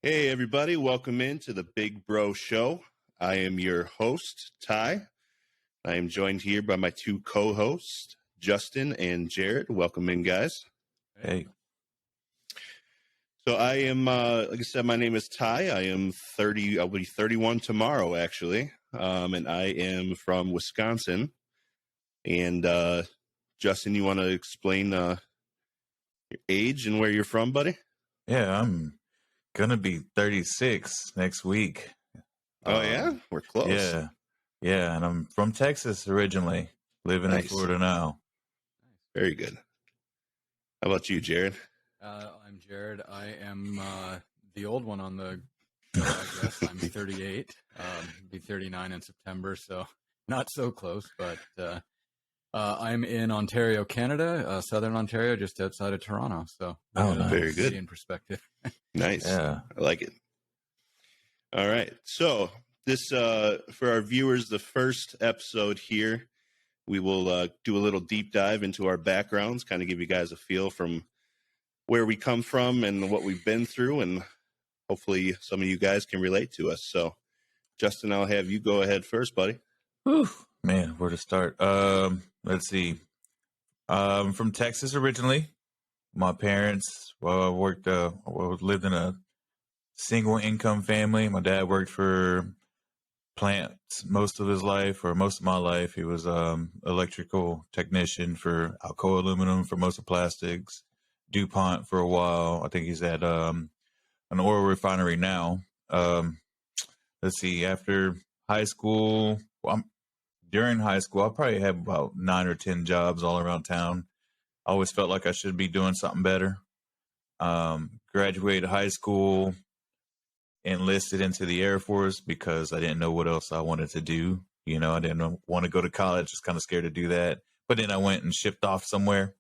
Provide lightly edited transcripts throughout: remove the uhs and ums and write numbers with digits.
Hey everybody, welcome into the Big Bro Show. I am your host, Ty. I am joined here by my two co-hosts, Justen and Jared. Welcome in, guys. Hey. So I am, like I said, my name is Ty. I am 30, I'll be 31 tomorrow, actually. And I am from Wisconsin. And Justen, you want to explain your age and where you're from, buddy? Yeah, I'm gonna be 36 next week. Oh, yeah? We're close. Yeah, and I'm from Texas originally, living in Florida now. Very good. How about you, Jared? I'm Jared. I am the old one on the show, I guess. I'm 38. Be 39 in September, so not so close, but I'm in Ontario, Canada, southern Ontario, just outside of Toronto. So, nice. Very good. In perspective. Nice. Yeah. I like it. All right. So this, for our viewers, the first episode here, we will do a little deep dive into our backgrounds, kind of give you guys a feel from where we come from and what we've been through, and hopefully some of you guys can relate to us. So, Justen, I'll have you go ahead first, buddy. Whew. Man, where to start? Let's see. From Texas originally. My parents, lived in a single income family. My dad worked for plants most of his life, or most of my life. He was electrical technician for Alcoa Aluminum, for most of plastics, DuPont for a while. I think he's at an oil refinery now. Let's see, after high school, during high school, I probably had about 9 or 10 jobs all around town. I always felt like I should be doing something better. Graduated high school, enlisted into the Air Force because I didn't know what else I wanted to do. You know, I didn't want to go to college, just kind of scared to do that. But then I went and shipped off somewhere.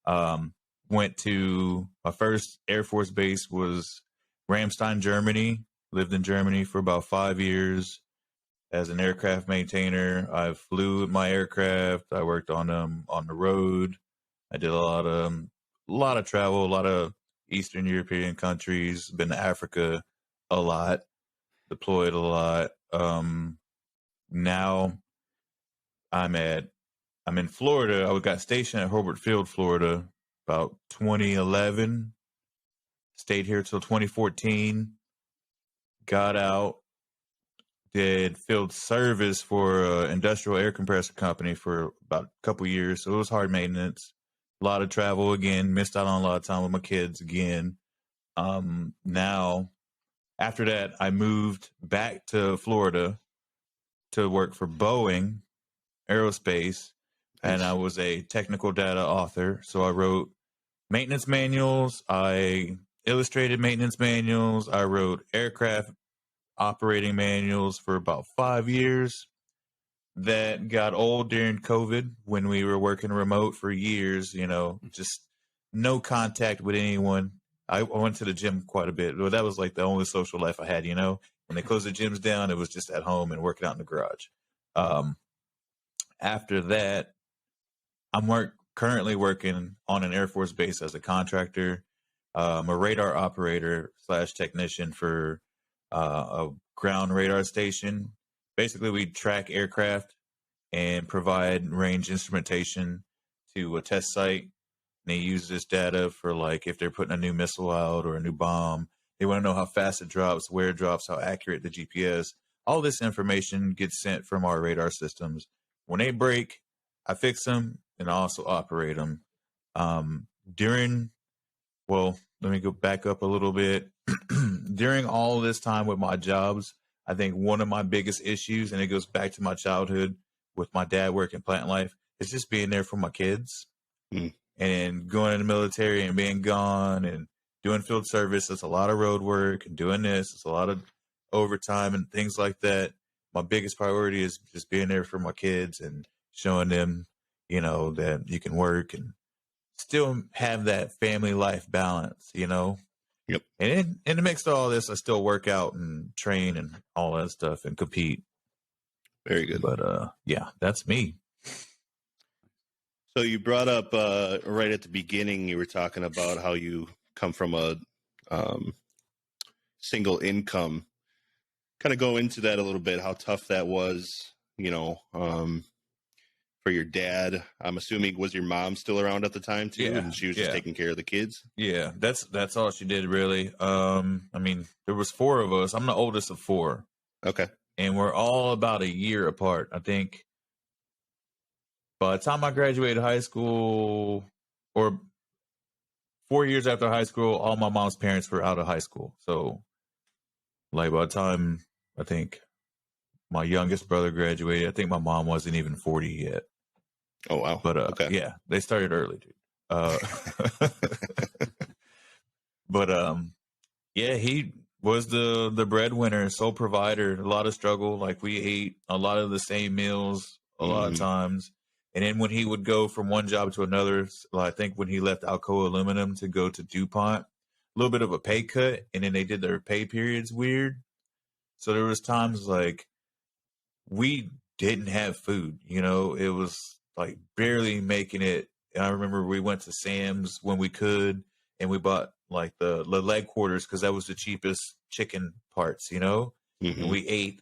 Went to my first Air Force base was Ramstein, Germany. Lived in Germany for about 5 years as an aircraft maintainer. I flew my aircraft. I worked on them on the road. I did a lot of travel, a lot of Eastern European countries. Been to Africa a lot, deployed a lot. Now I'm in Florida. I got stationed at Hobart Field, Florida, about 2011. Stayed here till 2014. Got out. Did field service for an industrial air compressor company for about a couple years. So it was hard maintenance. A lot of travel again. Missed out on a lot of time with my kids again. Now, after that, I moved back to Florida to work for Boeing Aerospace, and I was a technical data author. So I wrote maintenance manuals. I illustrated maintenance manuals. I wrote aircraft operating manuals for about 5 years. That got old during COVID when we were working remote for years, you know, just no contact with anyone. I went to the gym quite a bit. Well, that was like the only social life I had, you know. When they closed the gyms down, it was just at home and working out in the garage. After that, I'm currently working on an Air Force base as a contractor. I'm a radar operator / technician for a ground radar station. Basically, we track aircraft and provide range instrumentation to a test site. And they use this data for, like, if they're putting a new missile out or a new bomb. They want to know how fast it drops, where it drops, how accurate the GPS. All this information gets sent from our radar systems. When they break, I fix them and I also operate them. Let me go back up a little bit. During all this time with my jobs, I think one of my biggest issues, and it goes back to my childhood with my dad working plant life, is just being there for my kids. And going in the military and being gone and doing field service. It's a lot of road work, and doing this. It's a lot of overtime and things like that. My biggest priority is just being there for my kids and showing them, you know, that you can work and still have that family life balance, you know? Yep. And in the mix of all this, I still work out and train and all that stuff and compete. Very good. But yeah, that's me. So you brought up right at the beginning, you were talking about how you come from a single income. Kind of go into that a little bit, how tough that was, for your dad. I'm assuming, was your mom still around at the time too, and she was just taking care of the kids? Yeah, that's all she did really. I mean, there was 4 of us. I'm the oldest of 4. Okay. And we're all about a year apart. I think by the time I graduated high school, or 4 years after high school, all my mom's parents were out of high school. So, like, by the time I think my youngest brother graduated, I think my mom wasn't even 40 yet. Oh, wow. But okay. Yeah, they started early, dude. But yeah, he was the breadwinner, sole provider. A lot of struggle. Like, we ate a lot of the same meals a lot of times. And then when he would go from one job to another, I think when he left Alcoa Aluminum to go to DuPont, a little bit of a pay cut, and then they did their pay periods weird. So there was times like we didn't have food, it was like barely making it. And I remember we went to Sam's when we could, and we bought like the leg quarters because that was the cheapest chicken parts, and we ate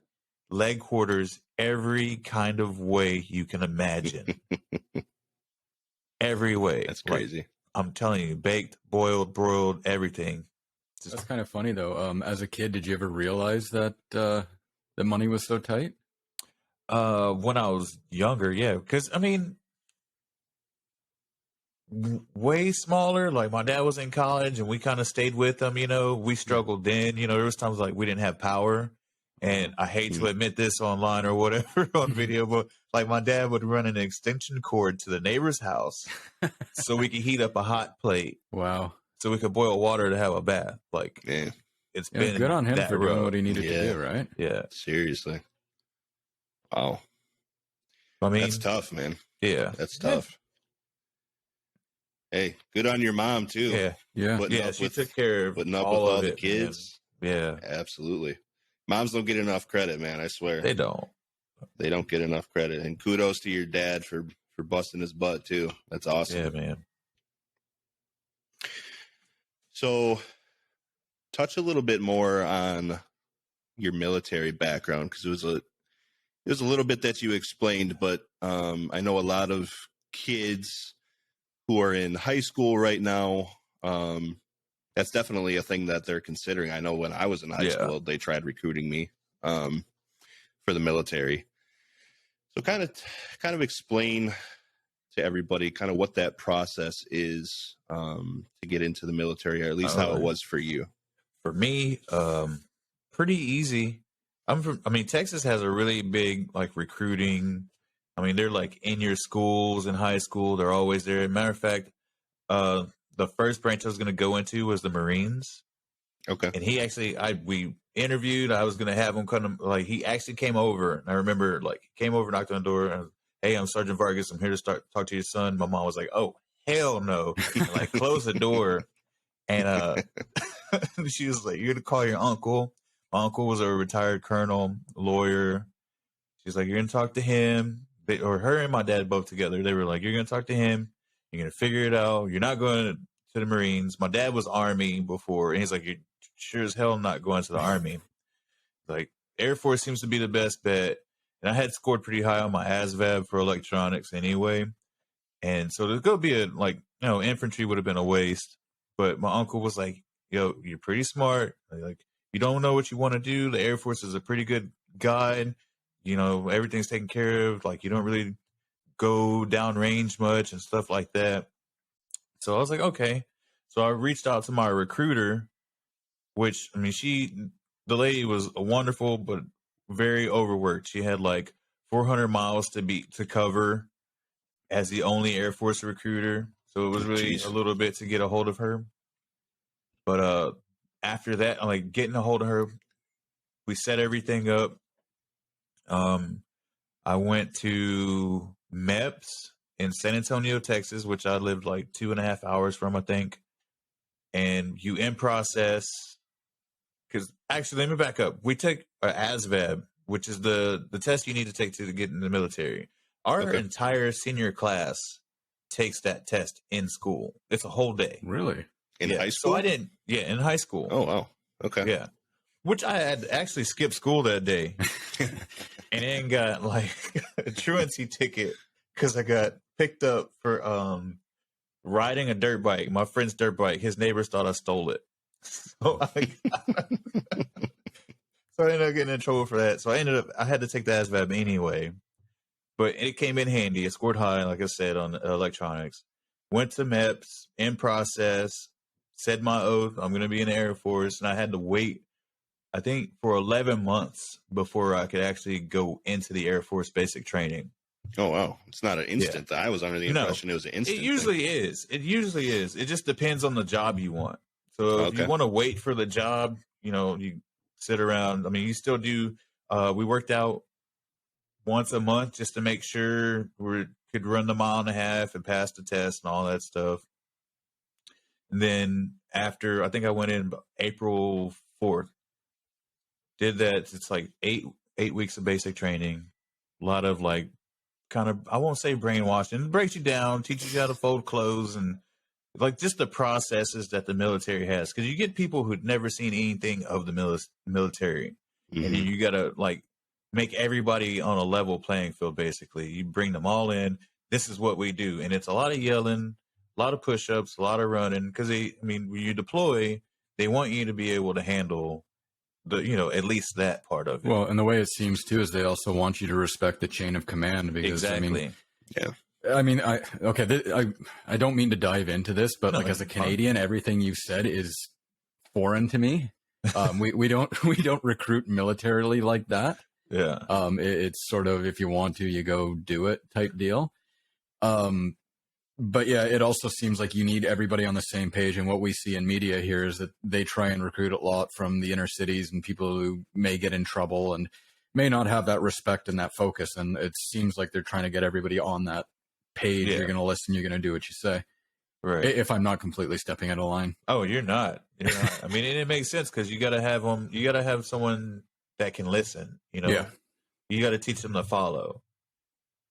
leg quarters every kind of way you can imagine. Every way. That's crazy. Like, I'm telling you, baked, boiled, broiled, everything. That's kind of funny though. As a kid, did you ever realize that the money was so tight? When I was younger, yeah, because I mean, way smaller. Like, my dad was in college, and we kind of stayed with him. We struggled then. There was times like we didn't have power, and I hate to admit this online or whatever on video, but like my dad would run an extension cord to the neighbor's house so we could heat up a hot plate. Wow. So we could boil water to have a bath. Like, it's been good on him for rough. doing what he needed to do, right? Yeah. Seriously. Wow. I mean, that's tough, man. Yeah. That's tough. Hey, good on your mom too. Yeah. Yeah. She took care of all the kids. Man. Yeah. Absolutely. Moms don't get enough credit, man. I swear. They don't. They don't get enough credit. And kudos to your dad for busting his butt too. That's awesome. Yeah, man. So, touch a little bit more on your military background, because it was a little bit that you explained, but I know a lot of kids who are in high school right now. That's definitely a thing that they're considering. I know when I was in high school, they tried recruiting me for the military. So kind of explain to everybody kind of what that process is to get into the military, or at least how it was for you. For me, pretty easy. Texas has a really big like recruiting. I mean, they're like in your schools in high school. They're always there. Matter of fact, the first branch I was going to go into was the Marines. Okay. And he actually, we interviewed. I was going to have him come. Like, he actually came over. And I remember, like, he came over, knocked on the door. And, hey, I'm Sergeant Vargas. I'm here to talk to your son. My mom was like, oh, hell no. And, like, closed the door. And she was like, you're going to call your uncle. My uncle was a retired colonel, lawyer. She's like, you're going to talk to him. Or her and my dad both together. They were like, you're going to talk to him. You're going to figure it out. You're not going to the Marines. My dad was Army before. And he's like, you're sure as hell not going to the Army. Like, Air Force seems to be the best bet. And I had scored pretty high on my ASVAB for electronics anyway. And so to go be infantry would have been a waste. But my uncle was like, yo, you're pretty smart. Like, you don't know what you want to do. The Air Force is a pretty good guide. Everything's taken care of. Like, you don't really go downrange much and stuff like that. So I was like, okay. So I reached out to my recruiter, which, I mean, the lady was wonderful, but very overworked. She had like 400 miles to cover as the only Air Force recruiter. So it was really a little bit to get a hold of her. But after that, like, getting a hold of her, we set everything up. I went to MEPS in San Antonio, Texas, which I lived like 2.5 hours from, I think. And you in process, because actually, let me back up. We took ASVAB, which is the test you need to take to get in the military. Our entire senior class takes that test in school. It's a whole day. Really? In yeah. high school? So I didn't. Yeah, in high school. Oh, wow. Okay. Yeah, which I had actually skipped school that day, and then got like a truancy ticket because I got picked up for riding a dirt bike. My friend's dirt bike. His neighbors thought I stole it, so so I ended up getting in trouble for that. So I had to take the ASVAB anyway, but it came in handy. It scored high, like I said, on electronics. Went to MEPS, in process, said my oath. I'm going to be in the Air Force, and I had to wait, I think, for 11 months before I could actually go into the Air Force basic training. Oh, wow. It's not an instant. I was under the impression it was an instant. It usually is. It usually is. It just depends on the job you want. So if you want to wait for the job, you sit around. I mean, you still do. We worked out once a month just to make sure we could run the 1.5 miles and pass the test and all that stuff. And then after, I think I went in April 4th, did that. It's like eight weeks of basic training. A lot of like kind of, I won't say brainwashing. It breaks you down, teaches you how to fold clothes and like just the processes that the military has. Because you get people who'd never seen anything of the military. Mm-hmm. And then you got to like make everybody on a level playing field, basically. You bring them all in. This is what we do. And it's a lot of yelling, a lot of push-ups, a lot of running. Because, when you deploy, they want you to be able to handle at least that part of it. Well, and the way it seems too is they also want you to respect the chain of command because exactly. I don't mean to dive into this, but like as a Canadian, everything you've said is foreign to me. We don't recruit militarily like that. Yeah. It's sort of, if you want to, you go do it type deal. But yeah, it also seems like you need everybody on the same page. And what we see in media here is that they try and recruit a lot from the inner cities and people who may get in trouble and may not have that respect and that focus. And it seems like they're trying to get everybody on that page. Yeah. You're going to listen. You're going to do what you say. Right. If I'm not completely stepping out of line. Oh, you're not. You're not. I mean, and it makes sense because you got to have them. You got to have someone that can listen. Yeah. You got to teach them to follow.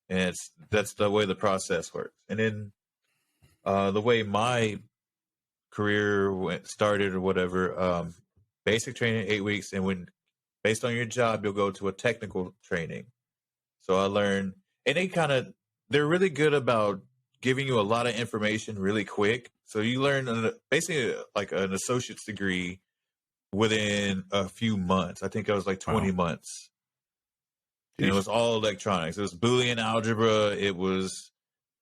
And that's the way the process works. And then the way my career started or whatever, basic training 8 weeks, and when based on your job, you'll go to a technical training. So I learned, and they're really good about giving you a lot of information really quick. So you learn basically like an associate's degree within a few months. I think it was like 20 months. And it was all electronics. It was Boolean algebra. It was,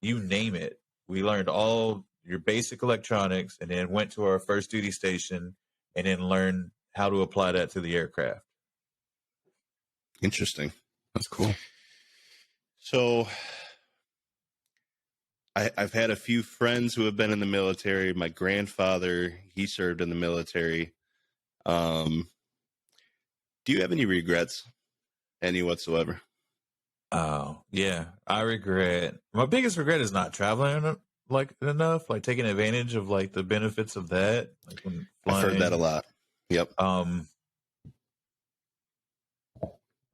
you name it. We learned all your basic electronics and then went to our first duty station and then learned how to apply that to the aircraft. Interesting. That's cool. So I've had a few friends who have been in the military. My grandfather, he served in the military. Do you have any regrets? Any whatsoever? Oh, yeah. I regret. My biggest regret is not traveling enough, like taking advantage of like the benefits of that. Like when flying. I've heard that a lot. Yep.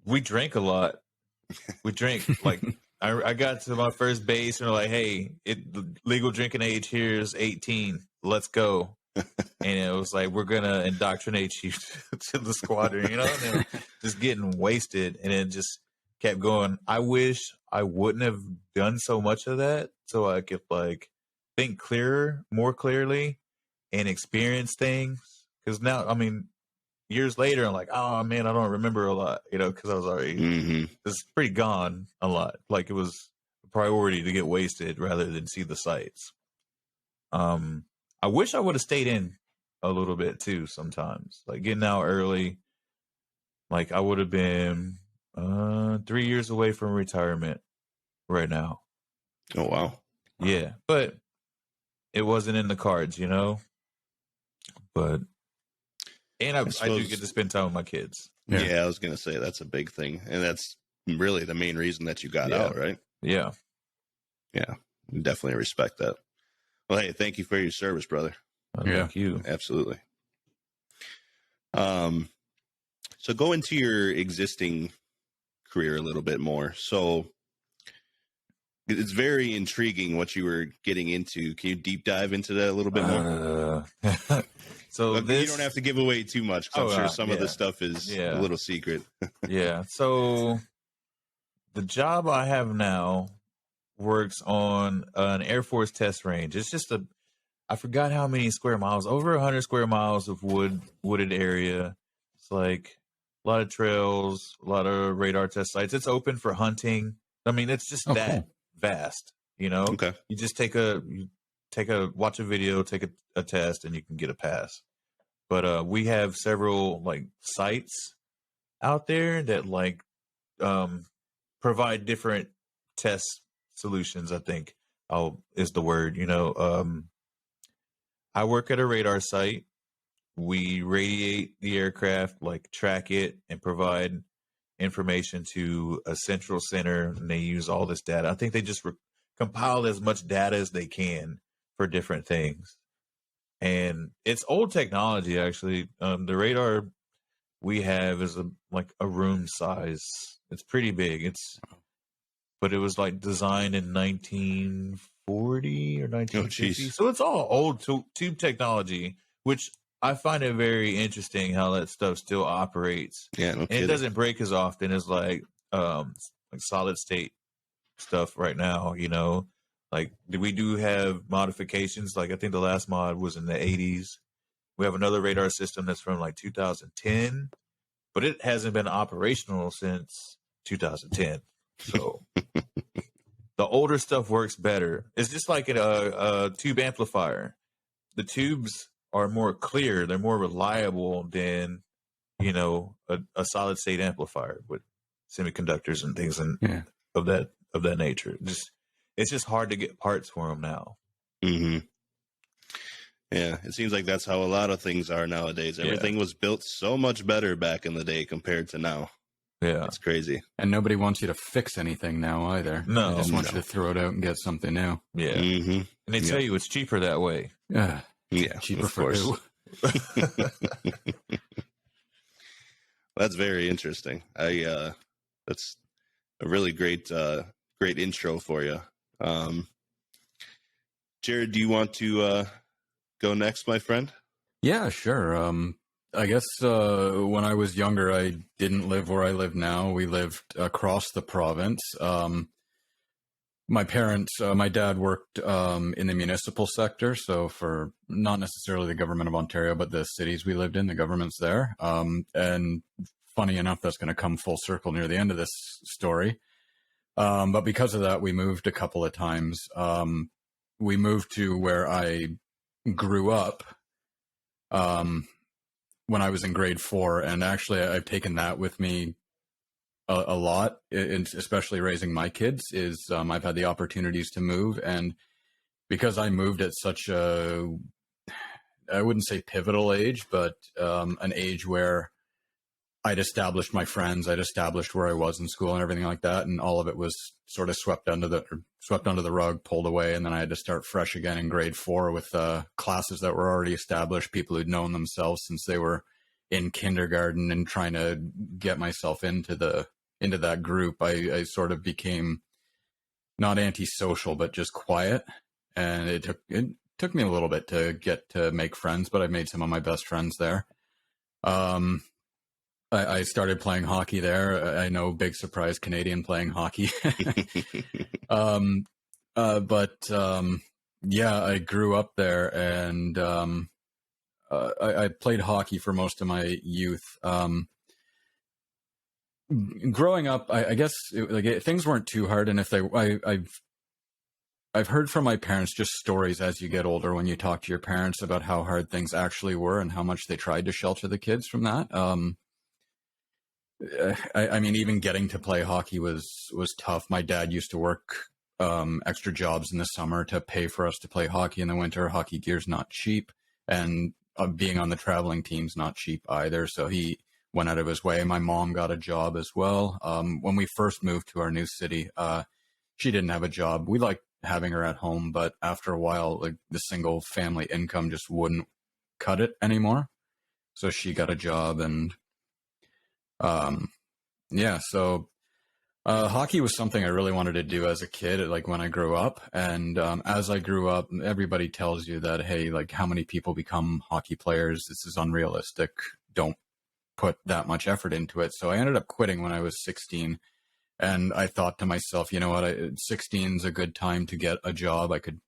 We drank a lot. We drank like I got to my first base and they're like, hey, the legal drinking age here is 18. Let's go. And it was like, we're going to indoctrinate you to the squadron, and then just getting wasted. And it just kept going. I wish I wouldn't have done so much of that so I could like think more clearly and experience things. Because now, years later, I'm like, oh man, I don't remember a lot, because I was already, it's pretty gone a lot. Like it was a priority to get wasted rather than see the sights. I wish I would have stayed in a little bit too sometimes, like getting out early. Like I would have been 3 years away from retirement right now. Oh, wow. Yeah, but it wasn't in the cards, But, and I do get to spend time with my kids. Yeah, I was going to say that's a big thing. And that's really the main reason that you got out, right? Yeah. Yeah, definitely respect that. Well, hey, thank you for your service, brother. Thank you. Absolutely. So go into your existing career a little bit more. So It's very intriguing what you were getting into. Can you deep dive into that a little bit more? So Look, you don't have to give away too much, because I'm sure some of this stuff is a little secret. Yeah. So the job I have now works on an Air Force test range. It's just I forgot how many square miles, over 100 square miles of wooded area. It's like a lot of trails, a lot of radar test sites. It's open for hunting. I mean, it's just that vast, you know? Okay. You just watch a video, take a test, and you can get a pass. But we have several like sites out there that like provide different test solutions, I think is the word. I work at a radar site. We radiate the aircraft, like track it and provide information to a central center, and they use all this data. I think they just compile as much data as they can for different things. And it's old technology, actually. The radar we have is like a room size. It's pretty big. But it was like designed in 1940 or 1950. So it's all old tube technology, which I find it very interesting how that stuff still operates. Yeah, no and kidding. It doesn't break as often as like solid state stuff right now. Like we do have modifications. Like I think the last mod was in the 80s. We have another radar system that's from like 2010, but it hasn't been operational since 2010. So the older stuff works better. It's just like a tube amplifier. The tubes are more clear. They're more reliable than, a solid state amplifier with semiconductors and things of that nature. It's just hard to get parts for them now. Mm-hmm. Yeah, it seems like that's how a lot of things are nowadays. Everything was built so much better back in the day compared to now. Yeah. It's crazy. And nobody wants you to fix anything now either. No. They just want you to throw it out and get something new. Yeah. Mm-hmm. And they tell you it's cheaper that way. Yeah, cheaper of for course. who? That's very interesting. That's a really great intro for you. Jared, do you want to go next, my friend? Yeah, sure. I guess when I was younger, I didn't live where I live now. We lived across the province. My parents, my dad worked in the municipal sector, so for not necessarily the government of Ontario, but the cities we lived in, the government's there. And funny enough, that's going to come full circle near the end of this story. But because of that, we moved a couple of times. We moved to where I grew up when I was in grade 4, and actually I've taken that with me a lot, especially raising my kids. I've had the opportunities to move, and because I moved at such a, I wouldn't say pivotal age, but an age where I'd established my friends, I'd established where I was in school and everything like that, and all of it was sort of swept under the rug, pulled away, and then I had to start fresh again in grade 4 with classes that were already established, people who'd known themselves since they were in kindergarten, and trying to get myself into that group. I sort of became not antisocial, but just quiet, and it took me a little bit to get to make friends, but I made some of my best friends there. I started playing hockey there. I know, big surprise, Canadian playing hockey. Yeah, I grew up there, and I played hockey for most of my youth. Growing up, I guess things weren't too hard, and I've heard from my parents just stories as you get older when you talk to your parents about how hard things actually were and how much they tried to shelter the kids from that. I mean, even getting to play hockey was tough. My dad used to work extra jobs in the summer to pay for us to play hockey in the winter. Hockey gear's not cheap, and being on the traveling team's not cheap either. So he went out of his way. My mom got a job as well. When we first moved to our new city, she didn't have a job. We liked having her at home, but after a while, like, the single family income just wouldn't cut it anymore. So she got a job, and yeah, so Hockey was something I really wanted to do as a kid, like when I grew up. And as I grew up, everybody tells you that, hey, like how many people become hockey players? This is unrealistic. Don't put that much effort into it. So I ended up quitting when I was 16. And I thought to myself, you know what, 16 is a good time to get a job. I could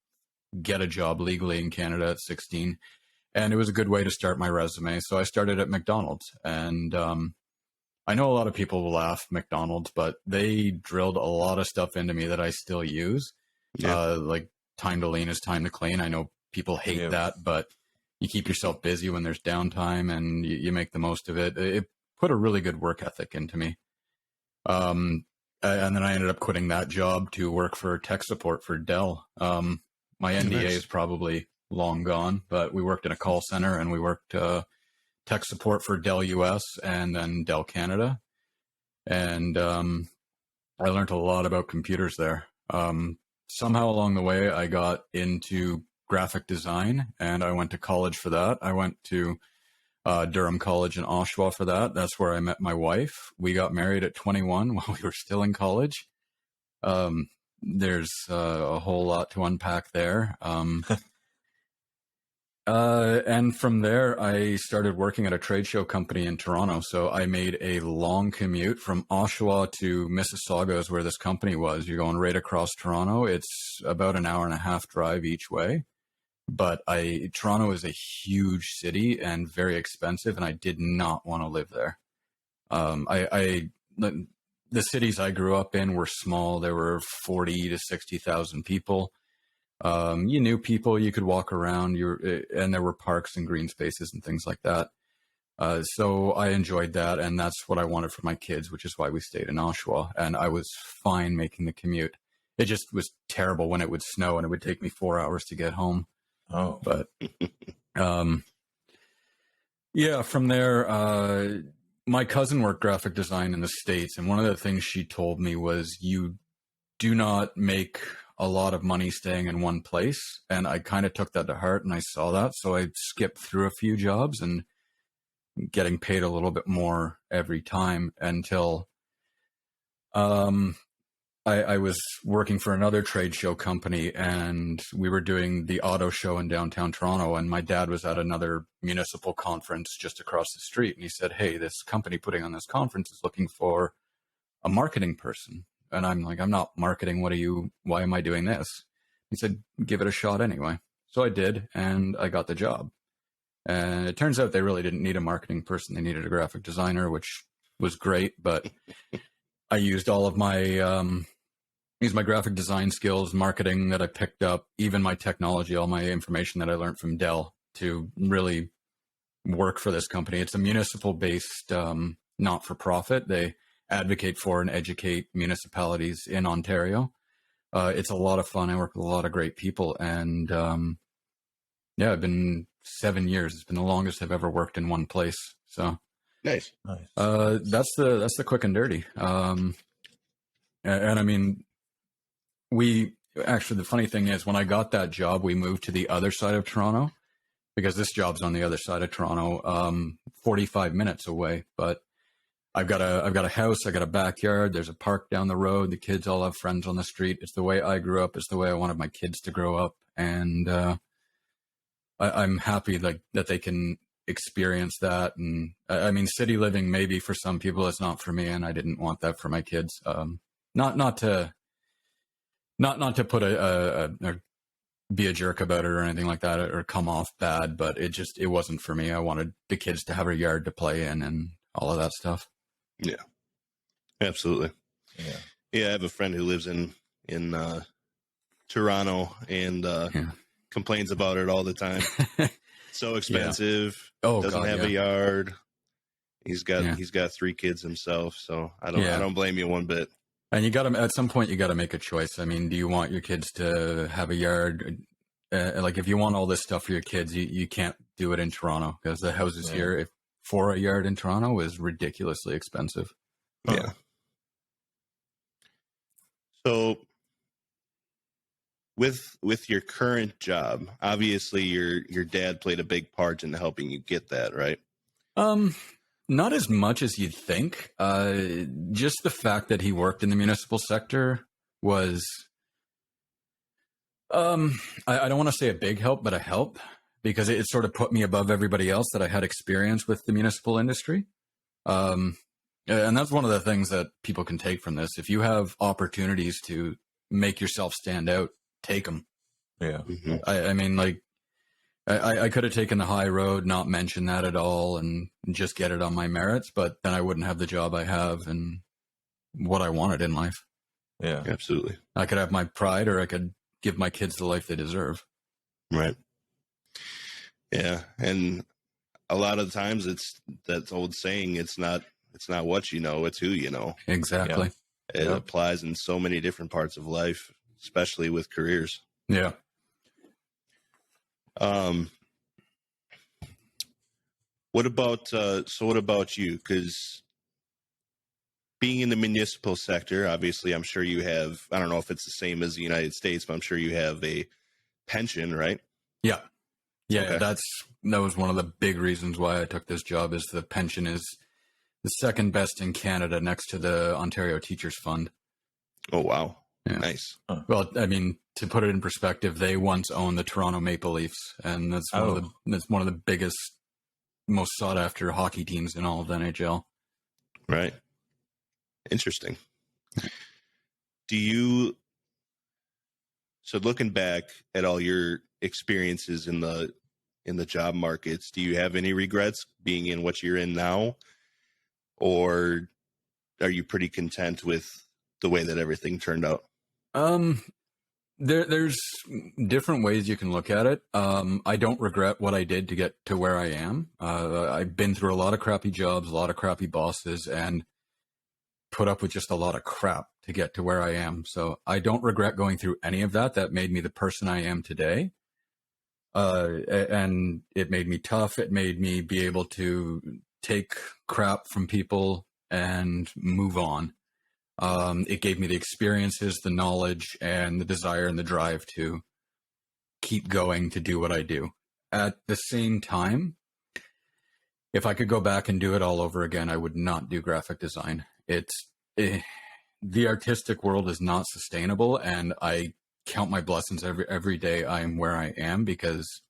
get a job legally in Canada at 16. And it was a good way to start my resume. So I started at McDonald's. And I know a lot of people will laugh McDonald's, but they drilled a lot of stuff into me that I still use. Yeah. Like time to lean is time to clean. I know people hate that, but you keep yourself busy when there's downtime and you make the most of it. It put a really good work ethic into me. And then I ended up quitting that job to work for tech support for Dell. My NDA is probably long gone, but we worked in a call center and we worked tech support for Dell US and then Dell Canada. And I learned a lot about computers there. Somehow along the way, I got into graphic design and I went to college for that. I went to Durham College in Oshawa for that. That's where I met my wife. We got married at 21 while we were still in college. There's a whole lot to unpack there. And from there, I started working at a trade show company in Toronto. So I made a long commute from Oshawa to Mississauga is where this company was. You're going right across Toronto. It's about an hour and a half drive each way. But Toronto is a huge city and very expensive, and I did not want to live there. The cities I grew up in were small. There were 40 to 60,000 people. You knew people, you could walk around, and there were parks and green spaces and things like that. So I enjoyed that, and that's what I wanted for my kids, which is why we stayed in Oshawa. And I was fine making the commute. It just was terrible when it would snow, and it would take me 4 hours to get home. Oh, But yeah, from there, my cousin worked graphic design in the States, and one of the things she told me was you do not make a lot of money staying in one place. And I kind of took that to heart and I saw that. So I skipped through a few jobs and getting paid a little bit more every time until I was working for another trade show company and we were doing the auto show in downtown Toronto. And my dad was at another municipal conference just across the street. And he said, hey, this company putting on this conference is looking for a marketing person. And I'm like, I'm not marketing. Why am I doing this? He said, give it a shot anyway. So I did, and I got the job. And it turns out they really didn't need a marketing person. They needed a graphic designer, which was great. But I used all of my, my graphic design skills, marketing that I picked up, even my technology, all my information that I learned from Dell to really work for this company. It's a municipal-based, not-for-profit. They advocate for and educate municipalities in Ontario. It's a lot of fun. I work with a lot of great people. And yeah, I've been 7 years. It's been the longest I've ever worked in one place. So Nice. That's the quick and dirty. And I mean, the funny thing is when I got that job, we moved to the other side of Toronto because this job's on the other side of Toronto, 45 minutes away. But I've got a house. I got a backyard. There's a park down the road. The kids all have friends on the street. It's the way I grew up. It's the way I wanted my kids to grow up. And I'm happy that they can experience that. And I mean, city living, maybe for some people, it's not for me. And I didn't want that for my kids. Not to put or be a jerk about it or anything like that or come off bad, but it wasn't for me. I wanted the kids to have a yard to play in and all of that stuff. Yeah, absolutely. Yeah. I have a friend who lives in Toronto and complains about it all the time. So expensive. Yeah. Oh, doesn't God, have a yard. He's got 3 kids himself, so I don't blame you one bit. And at some point you got to make a choice. I mean, do you want your kids to have a yard? Like if you want all this stuff for your kids, you can't do it in Toronto because the houses here, for a yard in Toronto, is ridiculously expensive. Yeah. So with your current job, obviously your dad played a big part in helping you get that, right? Not as much as you'd think. Just the fact that he worked in the municipal sector was, I don't want to say a big help, but a help, because it sort of put me above everybody else that I had experience with the municipal industry. And that's one of the things that people can take from this. If you have opportunities to make yourself stand out, take them. Yeah. Mm-hmm. I mean, like, I could have taken the high road, not mention that at all, and just get it on my merits, but then I wouldn't have the job I have and what I wanted in life. Yeah. Absolutely. I could have my pride, or I could give my kids the life they deserve. Right. Yeah. And a lot of times it's that old saying, it's not what you know, it's who you know. Exactly. Yeah. It applies in so many different parts of life, especially with careers. Yeah. What about you? Because being in the municipal sector, obviously, I'm sure you have, I don't know if it's the same as the United States, but I'm sure you have a pension, right? Yeah. Yeah. Okay. That was one of the big reasons why I took this job, is the pension is the second best in Canada, next to the Ontario Teachers Fund. Oh, wow. Yeah. Nice. Well, I mean, to put it in perspective, they once owned the Toronto Maple Leafs, and that's one of the biggest, most sought after hockey teams in all of the NHL. Right. Interesting. So looking back at all your experiences in the job markets, do you have any regrets being in what you're in now? Or are you pretty content with the way that everything turned out? There's different ways you can look at it. I don't regret what I did to get to where I am. I've been through a lot of crappy jobs, a lot of crappy bosses, and put up with just a lot of crap to get to where I am. So I don't regret going through any of that. That made me the person I am today. And it made me tough. It made me be able to take crap from people and move on. It gave me the experiences, the knowledge, and the desire and the drive to keep going to do what I do. At the same time, if I could go back and do it all over again, I would not do graphic design. The artistic world is not sustainable, and I count my blessings every day I'm where I am, because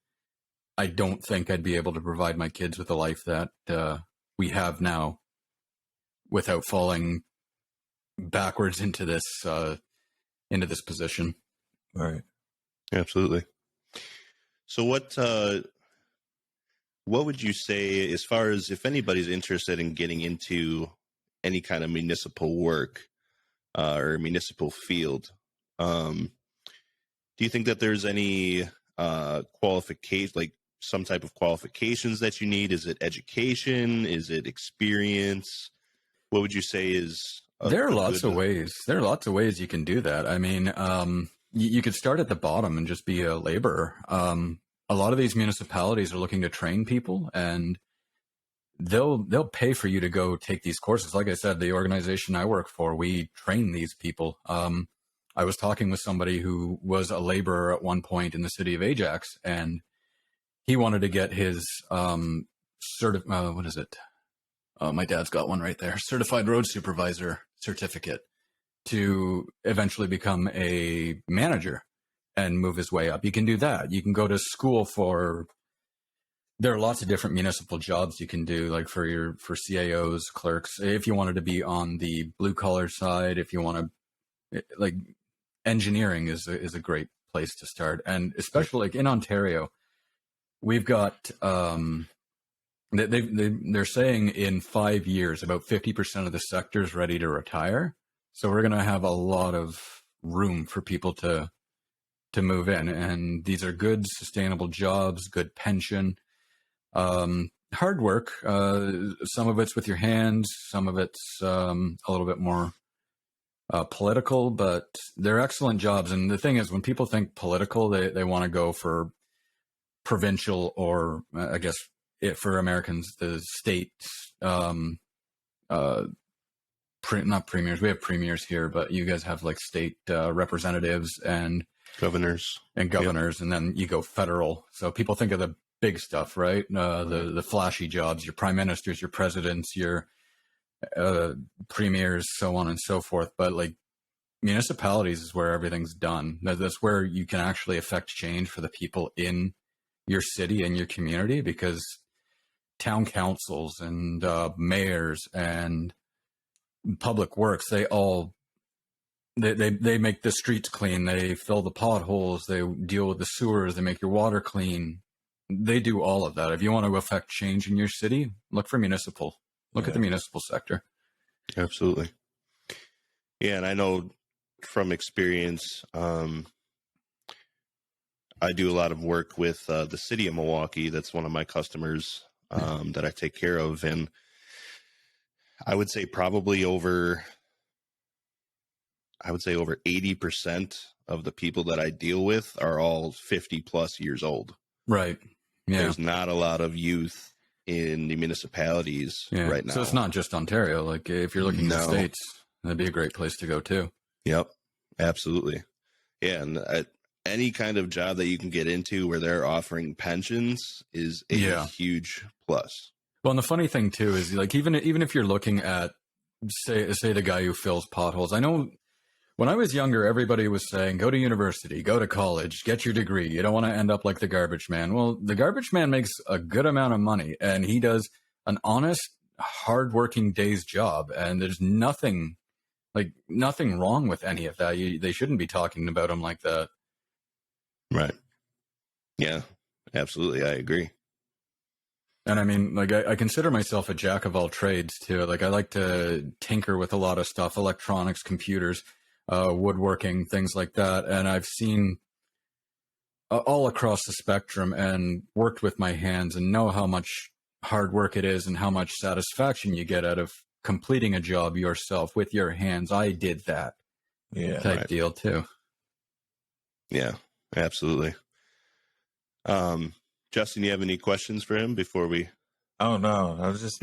I don't think I'd be able to provide my kids with the life that we have now without falling backwards into this position. Right. Absolutely. So what would you say, as far as if anybody's interested in getting into any kind of municipal work or municipal field, do you think that there's any qualification, like some type of qualifications that you need? Is it education? Is it experience? What would you say is there are lots of ways. There are lots of ways you can do that. I mean, you could start at the bottom and just be a laborer. A lot of these municipalities are looking to train people, and they'll pay for you to go take these courses. Like I said, the organization I work for, we train these people. I was talking with somebody who was a laborer at one point in the city of Ajax, and he wanted to get his what is it? My dad's got one right there. Certified road supervisor certificate, to eventually become a manager and move his way up. You can do that. You can go to school there are lots of different municipal jobs you can do, like for CAOs, clerks. If you wanted to be on the blue collar side, if you want to, like, engineering is a great place to start. And especially like in Ontario, we've got, they're saying in 5 years, about 50% of the sector is ready to retire. So we're going to have a lot of room for people to move in. And these are good, sustainable jobs, good pension, hard work. Some of it's with your hands. Some of it's a little bit more political, but they're excellent jobs. And the thing is, when people think political, they want to go for provincial, or I guess for Americans, the state, not premiers. We have premiers here, but you guys have like state representatives and governors, and then you go federal. So people think of the big stuff, right? The flashy jobs, your prime ministers, your presidents, your premiers, so on and so forth. But like municipalities is where everything's done. That's where you can actually affect change for the people in your city and your community, because town councils and mayors and public works, they make the streets clean, they fill the potholes, they deal with the sewers, they make your water clean. They do all of that. If you want to affect change in your city, look for municipal. Look at the municipal sector. Absolutely. Yeah, and I know from experience, I do a lot of work with the city of Milwaukee. That's one of my customers that I take care of. And I would say probably over 80% of the people that I deal with are all 50 plus years old. Right. Yeah. There's not a lot of youth in the municipalities right now. So it's not just Ontario. Like if you're looking at the States, that'd be a great place to go too. Yep. Absolutely. Yeah. And any kind of job that you can get into where they're offering pensions is a huge plus. Well, and the funny thing too is, like, even if you're looking at say the guy who fills potholes, I know when I was younger, everybody was saying, go to university, go to college, get your degree. You don't want to end up like the garbage man. Well, the garbage man makes a good amount of money, and he does an honest, hardworking day's job. And there's nothing wrong with any of that. They shouldn't be talking about him like that. Right. Yeah, absolutely. I agree. And I mean, like, I consider myself a jack of all trades too. Like, I like to tinker with a lot of stuff, electronics, computers, woodworking, things like that. And I've seen all across the spectrum and worked with my hands and know how much hard work it is and how much satisfaction you get out of completing a job yourself with your hands. I did that type deal too. Yeah, absolutely. Justin, you have any questions for him before we? Oh, no. I was just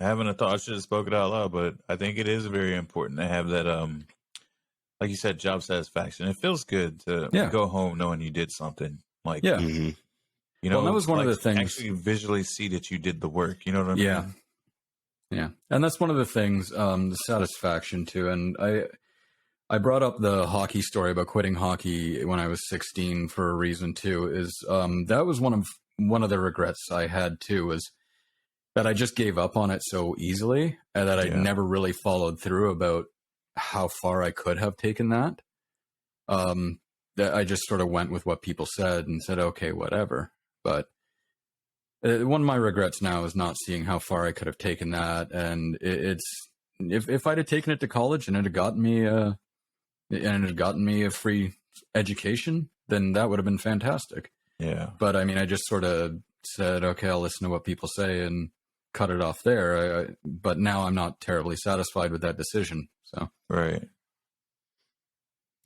having a thought. I should have spoken out loud, but I think it is very important to have that, like you said, job satisfaction. It feels good to go home knowing you did something. Like, Mm-hmm. you know, that was one of the things. Actually visually see that you did the work. You know what I mean? Yeah. And that's one of the things, the satisfaction too. And I brought up the hockey story about quitting hockey when I was 16 for a reason too, is that was one of the regrets I had too, was that I just gave up on it so easily, and that I never really followed through about how far I could have taken that. That I just sort of went with what people said and said, okay, whatever. But one of my regrets now is not seeing how far I could have taken that. And if I'd have taken it to college and it had gotten me a free education, then that would have been fantastic. Yeah. But I mean, I just sort of said, okay, I'll listen to what people say and cut it off there. But now I'm not terribly satisfied with that decision. So right.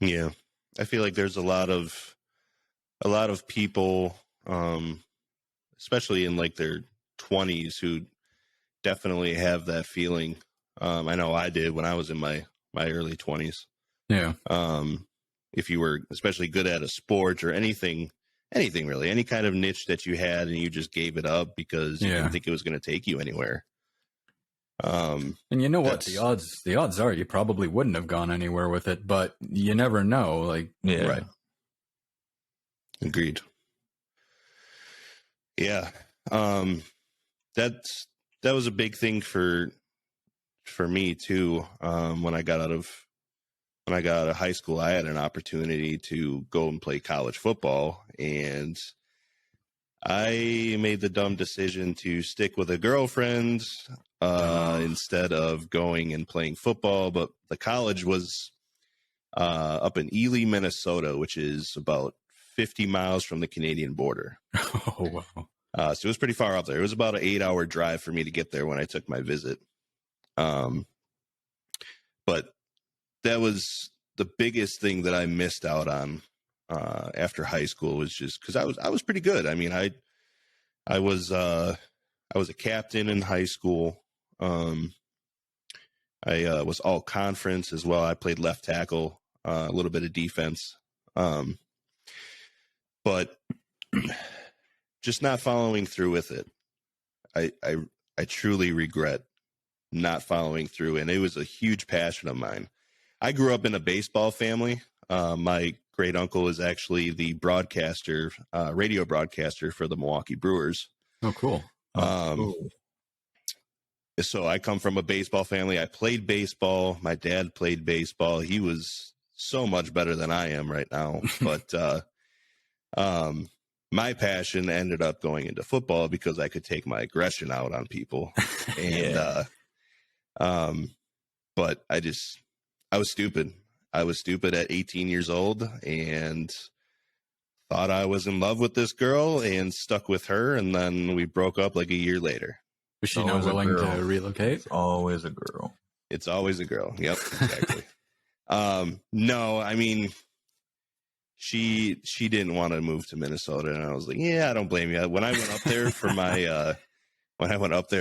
Yeah, I feel like there's a lot of people, especially in like their 20s, who definitely have that feeling. I know I did when I was in my early 20s. Yeah. If you were especially good at a sport or anything really, any kind of niche that you had, and you just gave it up because you didn't think it was going to take you anywhere. And you know what? The odds are you probably wouldn't have gone anywhere with it, but you never know. Like, right. Agreed. Yeah. That was a big thing for me too. When I got out of high school, I had an opportunity to go and play college football, and I made the dumb decision to stick with a girlfriend instead of going and playing football. But the college was up in Ely, Minnesota, which is about 50 miles from the Canadian border. Oh, wow. So it was pretty far up there. It was about an 8-hour drive for me to get there when I took my visit. But that was the biggest thing that I missed out on after high school, was just because I was pretty good. I mean, I was a captain in high school. I was all conference as well. I played left tackle, a little bit of defense. But just not following through with it. I truly regret not following through, and it was a huge passion of mine. I grew up in a baseball family. My great uncle is actually the broadcaster, radio broadcaster for the Milwaukee Brewers. Oh, cool. Cool. So I come from a baseball family. I played baseball. My dad played baseball. He was so much better than I am right now. But my passion ended up going into football because I could take my aggression out on people. And but I was stupid. I was stupid at 18 years old and thought I was in love with this girl and stuck with her. And then we broke up like a year later. Was she not willing to relocate? It's always a girl. It's always a girl. Yep, exactly. No, I mean, she didn't want to move to Minnesota, and I was like, yeah, I don't blame you. When I went up there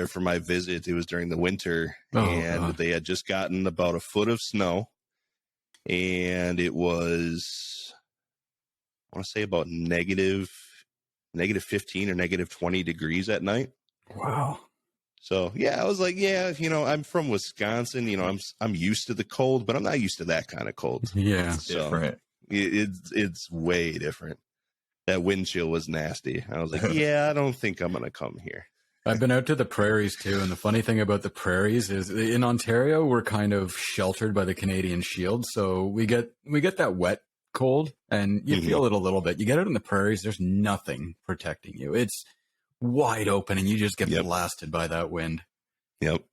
for my visit, it was during the winter, and they had just gotten about a foot of snow, and it was, I want to say about negative 15 or negative 20 degrees at night. Wow. So yeah, I was like, yeah, I'm from Wisconsin. I'm used to the cold, but I'm not used to that kind of cold. Yeah, so different. It's way different. That wind chill was nasty. I was like, yeah, I don't think I'm gonna come here. I've been out to the prairies too, and the funny thing about the prairies is in Ontario we're kind of sheltered by the Canadian Shield, so we get that wet cold, and you feel it a little bit. You get out in the prairies, there's nothing protecting you. It's wide open, and you just get blasted by that wind. Yep.